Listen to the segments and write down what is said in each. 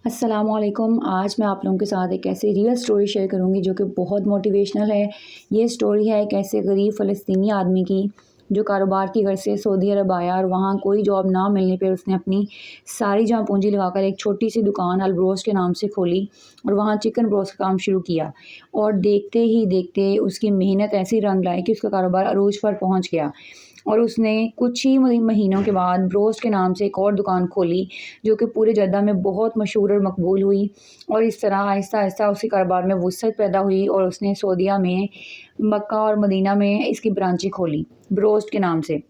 अस्सलामुअलैकुम। आज मैं आप लोगों के साथ एक ऐसी रियल स्टोरी शेयर करूंगी जो कि बहुत मोटिवेशनल है। ये स्टोरी है एक ऐसे गरीब फ़लस्तीनी आदमी की जो कारोबार की गर्ज से सऊदी अरब आया और वहाँ कोई जॉब ना मिलने पर उसने अपनी सारी जहाँ पूंजी लगाकर एक छोटी सी दुकान अलब्रोस्ट के नाम से खोली और वहाँ चिकन ब्रोस्ट का काम शुरू किया। और देखते ही देखते उसकी मेहनत ऐसी रंग लाई कि उसका कारोबार अरूज पर पहुँच गया। और उसने कुछ ही महीनों के बाद ब्रोस्ट के नाम से एक और दुकान खोली जो कि पूरे जद्दा में बहुत मशहूर और मकबूल हुई। और इस तरह आहिस्ता-आहिस्ता उसके कारोबार में वुसअत पैदा हुई और उसने सऊदीया में, मक्का और मदीना में इसकी ब्रांचें खोली, ब्रोस्ट के नाम से।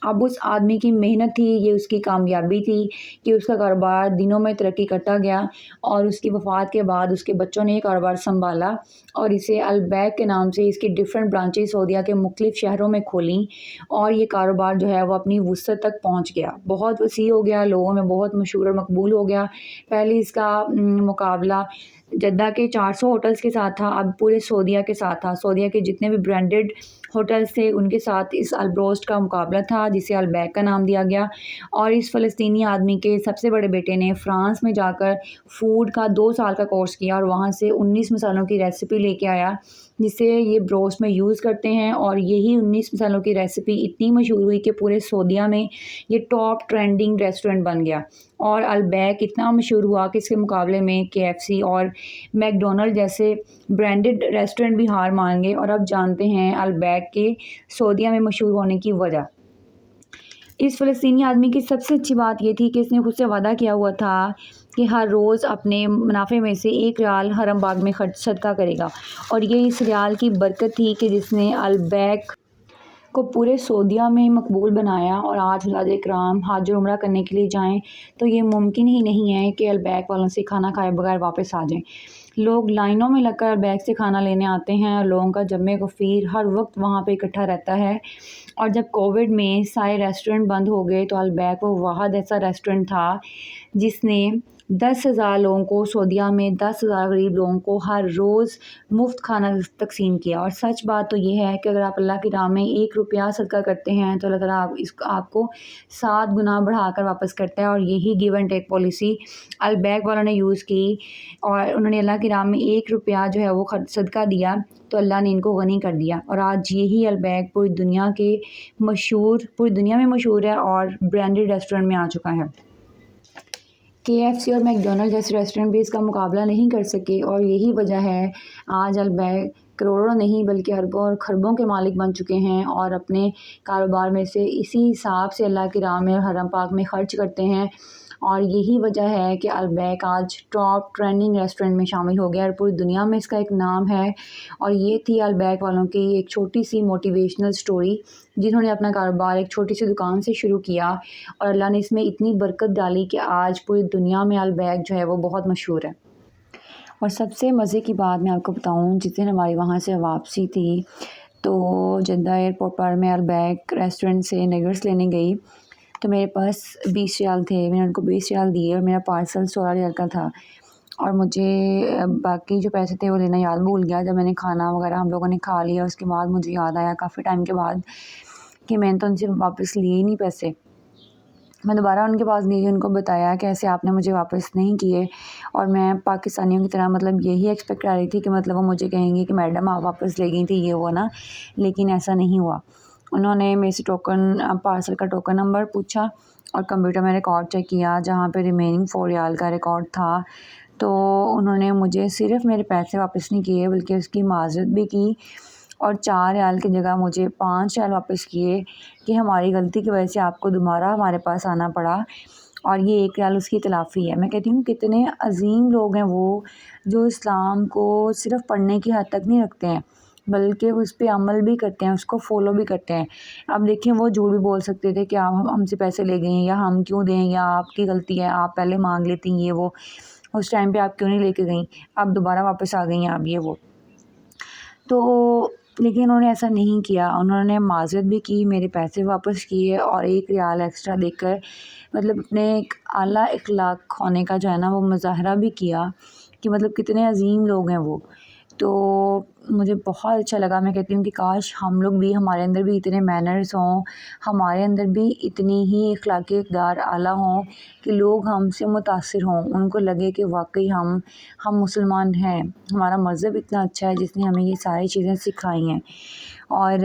अब उस आदमी की मेहनत थी, ये उसकी कामयाबी थी कि उसका कारोबार दिनों में तरक्की करता गया और उसकी वफ़ात के बाद उसके बच्चों ने ये कारोबार सँभाला और इसे अलबैक के नाम से इसकी डिफ़रेंट ब्रांचेज़ सऊदीया के मुख्तलिफ़ शहरों में खोलीं और ये कारोबार जो है वो अपनी वुसअत तक पहुँच गया। बहुत वसी हो गया, लोगों में बहुत मशहूर और मकबूल हो गया। पहले इसका मुकाबला जद्दा के 400 होटल्स के साथ था, अब पूरे सऊदीया के साथ था। सऊदीया के जितने भी ब्रांडेड होटल्स थे उनके साथ इस अलब्रोस्ट का मुकाबला था जिसे अलबैक का नाम दिया गया। और इस फ़लस्तीनी आदमी के सबसे बड़े बेटे ने फ़्रांस में जाकर फ़ूड का 2 साल का कोर्स किया और वहाँ से 19 मसालों की रेसिपी लेके आया जिसे ये ब्रोस्ट में यूज़ करते हैं। और यही 19 मसालों की रेसिपी इतनी मशहूर हुई कि पूरे सऊदीया में ये टॉप ट्रेंडिंग रेस्टोरेंट बन गया। और अलबैक इतना मशहूर हुआ कि इसके मुकाबले में केएफसी और मैकडॉनल्ड जैसे ब्रांडेड रेस्टोरेंट भी हार मान गए। और अब जानते हैं अलबैक के सऊदीया में मशहूर होने की वजह। इस फ़लस्तीनी आदमी की सबसे अच्छी बात ये थी कि इसने खुद से वादा किया हुआ था कि हर रोज़ अपने मुनाफ़े में से 1 रियाल हरम बाग में खर्च सदका करेगा। और ये इस रियाल की बरकत थी कि जिसने अलबैक को पूरे सऊदीया में मकबूल बनाया। और आज हुज़ार इकराम हज और उम्रा करने के लिए जाएँ तो ये मुमकिन ही नहीं है कि अलबैक वालों से खाना खाए बगैर वापस आ जाएँ। लोग लाइनों में लगकर अलबैक से खाना लेने आते हैं और लोगों का जमे गफ़ीर हर वक्त वहाँ पे इकट्ठा रहता है। और जब कोविड में सारे रेस्टोरेंट बंद हो गए तो अलबैक वो वाहिद ऐसा रेस्टोरेंट था जिसने 10,000 लोगों को, सऊदीया में 10,000 गरीब लोगों को हर रोज़ मुफ्त खाना तकसीम किया। और सच बात तो ये है कि अगर आप अल्लाह की राह में 1 रुपया सदका करते हैं तो अल्लाह ताला आपको 7 गुना बढ़ाकर वापस करता है। और यही गिव एंड टेक पॉलिसी अलबैक वालों ने यूज़ की और उन्होंने अल्लाह की राह में 1 रुपया जो है वो सदका दिया तो अल्लाह ने इनको गनी कर दिया। और आज यही अलबैक पूरी दुनिया में मशहूर है और ब्रांडेड रेस्टोरेंट में आ चुका है। केएफसी और मैकडॉनल्ड जैसे रेस्टोरेंट भी इसका मुकाबला नहीं कर सके और यही वजह है आज अलबैक करोड़ों नहीं बल्कि अरबों और खरबों के मालिक बन चुके हैं और अपने कारोबार में से इसी हिसाब से अल्लाह की राह में और हरम पाक में ख़र्च करते हैं। और यही वजह है कि अलबैक आज टॉप ट्रेंडिंग रेस्टोरेंट में शामिल हो गया और पूरी दुनिया में इसका एक नाम है। और ये थी अलबैक वालों की एक छोटी सी मोटिवेशनल स्टोरी जिन्होंने अपना कारोबार एक छोटी सी दुकान से शुरू किया और अल्लाह ने इसमें इतनी बरकत डाली कि आज पूरी दुनिया में अलबैक जो है वो बहुत मशहूर है। और सबसे मज़े की बात मैं आपको बताऊं, जिस दिन हमारी वहाँ से वापसी थी तो जद्दा एयरपोर्ट पर मैं अलबैक रेस्टोरेंट से नगर्स लेने गई तो मेरे पास 20 रियाल थे। मैंने उनको 20 रियाल दिए और मेरा पार्सल 16 रियाल का था। और मुझे बाकी जो पैसे थे वो लेना याद भूल गया। जब मैंने खाना वगैरह हम लोगों ने खा लिया उसके बाद मुझे याद आया काफ़ी टाइम के बाद कि मैंने तो उनसे वापस लिए ही नहीं पैसे। मैं दोबारा उनके पास गई, उनको बताया कि ऐसे आपने मुझे वापस नहीं किए। और मैं पाकिस्तानियों की तरह मतलब यही एक्सपेक्ट कर रही थी कि मतलब वो मुझे कहेंगे कि मैडम आप वापस ले गई थी ये वो ना, लेकिन ऐसा नहीं हुआ। उन्होंने मेरे से पार्सल का टोकन नंबर पूछा और कंप्यूटर में रिकॉर्ड चेक किया जहाँ पे रिमेनिंग 4 रियाल का रिकॉर्ड था। तो उन्होंने मुझे सिर्फ़ मेरे पैसे वापस नहीं किए बल्कि उसकी माज़रत भी की और 4 रियाल की जगह मुझे 5 रियाल वापस किए कि हमारी गलती की वजह से आपको दोबारा हमारे पास आना पड़ा और ये 1 रियाल उसकी तलाफ़ी है। मैं कहती हूँ कितने अजीम लोग हैं वो, जो इस्लाम को सिर्फ़ पढ़ने की हद तक नहीं रखते हैं बल्कि उस पे अमल भी करते हैं, उसको फ़ॉलो भी करते हैं। अब देखिए वो झूठ भी बोल सकते थे कि आप हमसे पैसे ले गए हैं या हम क्यों दें या आपकी गलती है, आप पहले मांग लेती ये वो, उस टाइम पे आप क्यों नहीं लेके गई, आप दोबारा वापस आ गई हैं आप ये वो। तो लेकिन उन्होंने ऐसा नहीं किया, उन्होंने माज़रत भी की, मेरे पैसे वापस किए और 1 रियाल एक्स्ट्रा देकर मतलब अपने एक आला इख़लाक़ होने का जो है ना वो मुज़ाहरा भी किया कि मतलब कितने अजीम लोग हैं वो। तो मुझे बहुत अच्छा लगा। मैं कहती हूँ कि काश हम लोग भी, हमारे अंदर भी इतने मैनर्स हों, हमारे अंदर भी इतनी ही अखलाकी इक़दार आला हों कि लोग हमसे मुतासिर हों, उनको लगे कि वाक़ई हम मुसलमान हैं, हमारा मज़हब इतना अच्छा है जिसने हमें ये सारी चीज़ें सिखाई हैं। और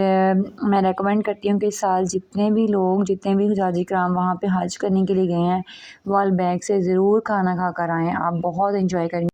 मैं रेकमेंड करती हूँ कि इस साल जितने भी हुजाजी किराम वहाँ पे हज करने के लिए गए हैं, वो बैग से ज़रूर खाना खा कर आएँ, आप बहुत एंजॉय करेंगे।